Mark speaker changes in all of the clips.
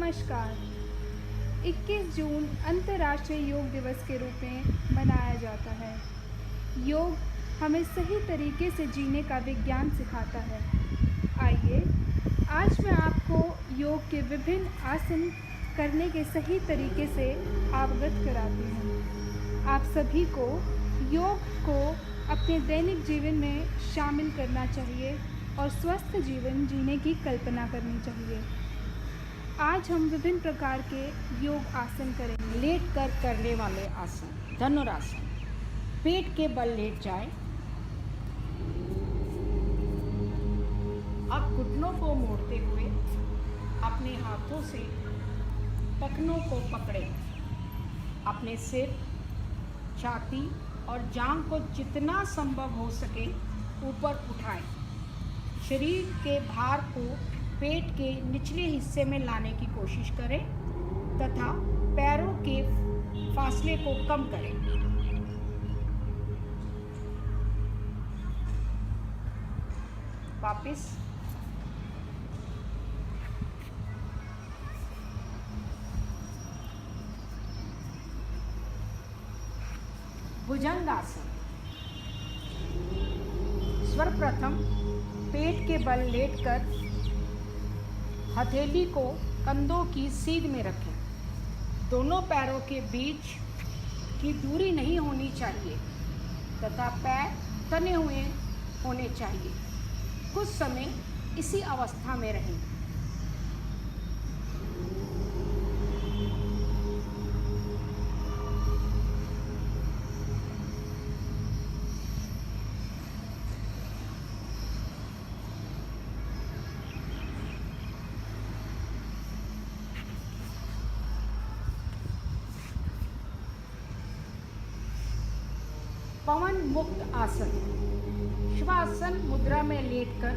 Speaker 1: नमस्कार। 21 जून अंतर्राष्ट्रीय योग दिवस के रूप में मनाया जाता है। योग हमें सही तरीके से जीने का विज्ञान सिखाता है। आइए आज मैं आपको योग के विभिन्न आसन करने के सही तरीके से अवगत कराती हूँ। आप सभी को योग को अपने दैनिक जीवन में शामिल करना चाहिए और स्वस्थ जीवन जीने की कल्पना करनी चाहिए। आज हम विभिन्न प्रकार के योग आसन करेंगे।
Speaker 2: लेट कर करने वाले आसन। धनुरासन। पेट के बल लेट जाए। अब घुटनों को मोड़ते हुए अपने हाथों से टखनों को पकड़ें। अपने सिर, छाती और जांघ को जितना संभव हो सके ऊपर उठाएं। शरीर के भार को पेट के निचले हिस्से में लाने की कोशिश करें तथा पैरों के फासले को कम करें। वापस। भुजंगासन। सर्वप्रथम पेट के बल लेटकर हथेली को कंधों की सीध में रखें। दोनों पैरों के बीच की दूरी नहीं होनी चाहिए तथा पैर तने हुए होने चाहिए। कुछ समय इसी अवस्था में रहें। पवन मुक्त आसन। श्वासन मुद्रा में लेटकर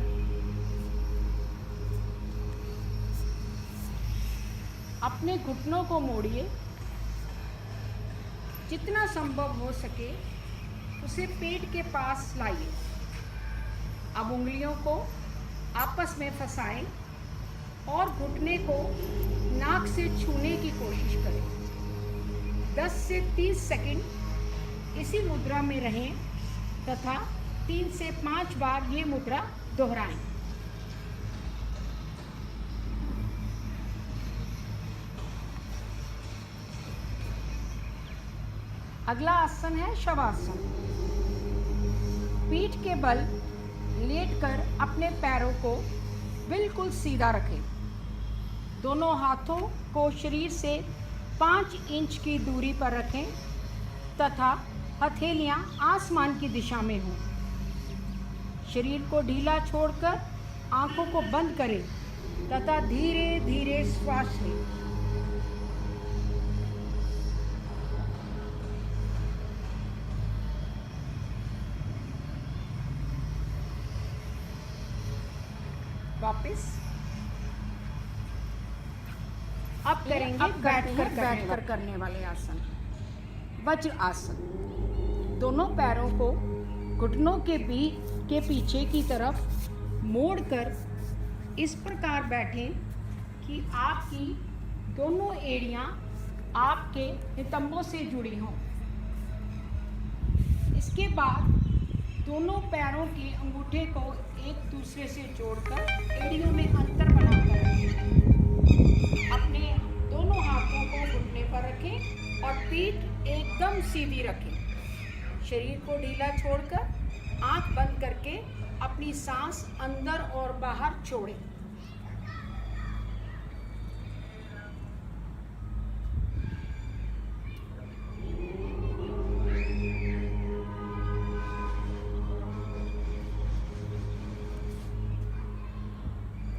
Speaker 2: अपने घुटनों को मोड़िए। जितना संभव हो सके उसे पेट के पास लाइए। अब उंगलियों को आपस में फंसाएं और घुटने को नाक से छूने की कोशिश करें। 10 से 30 सेकंड इसी मुद्रा में रहें तथा 3 से 5 बार ये मुद्रा दोहराएं। अगला आसन है शवासन। पीठ के बल लेटकर अपने पैरों को बिल्कुल सीधा रखें। दोनों हाथों को शरीर से 5 इंच की दूरी पर रखें तथा हथेलियां आसमान की दिशा में हों। शरीर को ढीला छोड़कर आंखों को बंद करें तथा धीरे धीरे श्वास लें। वापस। अब करेंगे बैठकर करने वाले आसन। वज्र आसन। दोनों पैरों को घुटनों के पीछे की तरफ मोड़कर इस प्रकार बैठें कि आपकी दोनों एड़ियां आपके नितंबों से जुड़ी हों। इसके बाद दोनों पैरों के अंगूठे को एक दूसरे से जोड़कर एड़ियों में अंतर बनाकर रखें। अपने दोनों हाथों को घुटने पर रखें और पीठ एकदम सीधी रखें। शरीर को ढीला छोड़कर आंख बंद करके अपनी सांस अंदर और बाहर छोड़ें।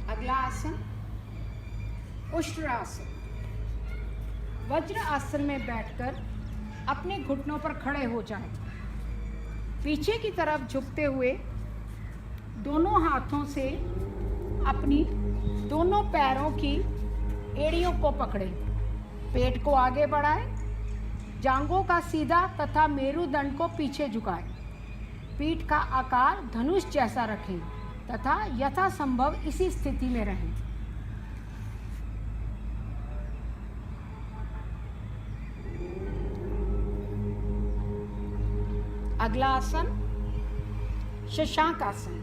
Speaker 2: अगला आसन उष्ट्रासन। वज्र आसन में बैठकर अपने घुटनों पर खड़े हो जाएं। पीछे की तरफ झुकते हुए दोनों हाथों से अपनी दोनों पैरों की एड़ियों को पकड़ें। पेट को आगे बढ़ाएं। जांघों का सीधा तथा मेरुदंड को पीछे झुकाएं। पीठ का आकार धनुष जैसा रखें तथा यथासंभव इसी स्थिति में रहें। अगला आसन शशांक आसन।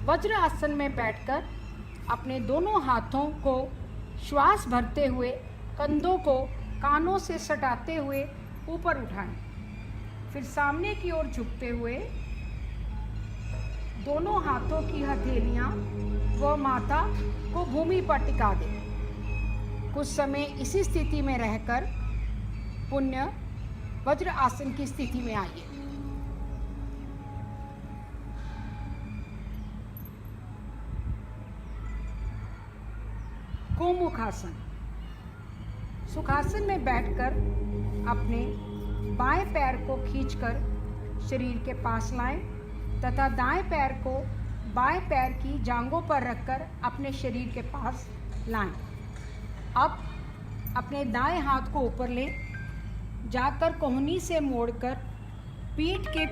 Speaker 2: वज्र आसन में बैठकर अपने दोनों हाथों को श्वास भरते हुए कंधों को कानों से सटाते हुए ऊपर उठाएं। फिर सामने की ओर झुकते हुए दोनों हाथों की हथेलियां व माथा को भूमि पर टिका दें। कुछ समय इसी स्थिति में रहकर पुनः वज्र आसन की स्थिति में आइए। गोमुख आसन। सुखासन में बैठकर अपने बाएं पैर को खींचकर शरीर के पास लाएं तथा दाएं पैर को बाएं पैर की जांघों पर रखकर अपने शरीर के पास लाएं। अब अपने दाएं हाथ को ऊपर लें, जाकर कोहनी से मोड़कर पीठ के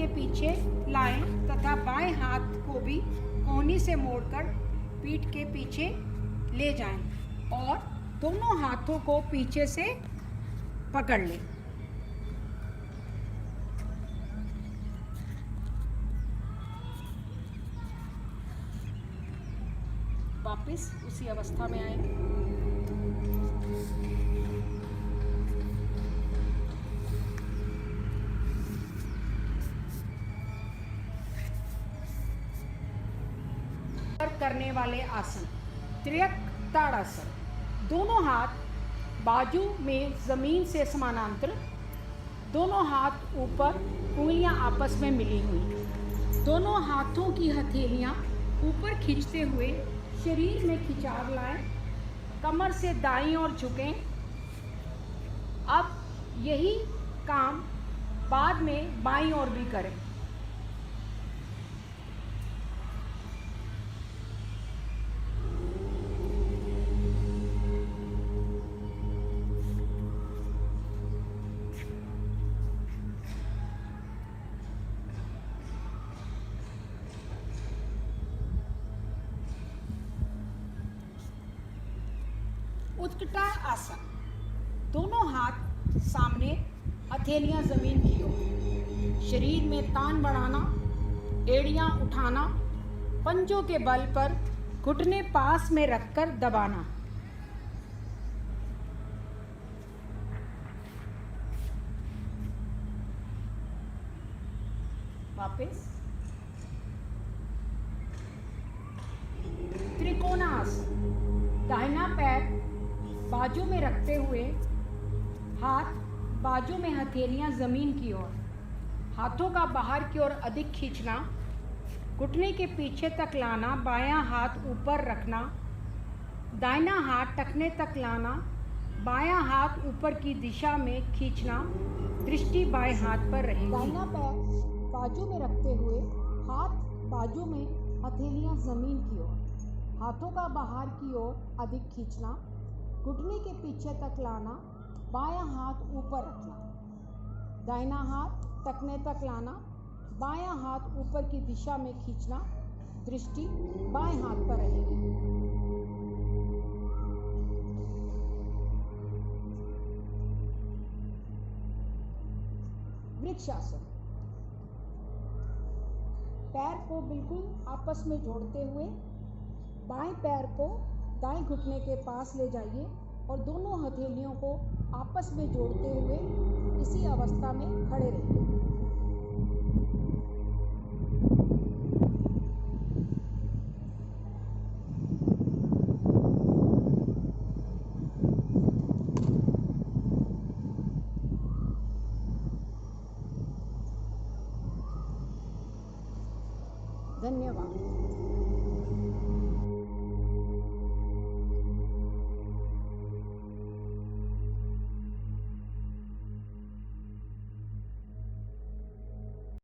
Speaker 2: पीछे लाएं तथा बाएं हाथ को भी कोहनी से मोड़कर पीठ के पीछे ले जाएं और दोनों हाथों को पीछे से पकड़ लें। वापस उसी अवस्था में आए। करने वाले आसन त्रियक ताड़ासन। दोनों हाथ बाजू में जमीन से समानांतर, दोनों हाथ ऊपर, उंगलियां आपस में मिली हुई। दोनों हाथों की हथेलियां ऊपर खींचते हुए शरीर में खिंचाव लाएं, कमर से दाईं ओर झुकें। अब यही काम बाद में बाईं ओर भी करें। उत्कटाय आसन। दोनों हाथ सामने, हथेलियां जमीन की ओर। शरीर में तान बढ़ाना, एड़ियां उठाना, पंजों के बल पर घुटने पास में रखकर दबाना। वापस त्रिकोणासन। दाहिना पैर बाजू में रखते हुए हाथ बाजू में, हथेलियां जमीन की ओर, हाथों का बाहर की ओर अधिक खींचना, घुटने के पीछे तक लाना, बायां हाथ ऊपर रखना, दाहिना हाथ टखने तक लाना, बायां हाथ ऊपर की दिशा में खींचना, दृष्टि बाएं हाथ पर रहेगी। दाहिना पैर बाजू में रखते हुए हाथ बाजू में, हथेलियां जमीन की ओर, हाथों का बाहर की ओर अधिक खींचना, घुटने के पीछे तक लाना, बायां हाथ ऊपर रखना, दाहिना हाथ टखने तक लाना, बायां हाथ ऊपर की दिशा में खींचना, दृष्टि बाएं हाथ पर रहेगी। वृक्षासन। पैर को बिल्कुल आपस में जोड़ते हुए बाएं पैर को दाएं घुटने के पास ले जाइए और दोनों हथेलियों को आपस में जोड़ते हुए इसी अवस्था में खड़े रहिए। धन्यवाद।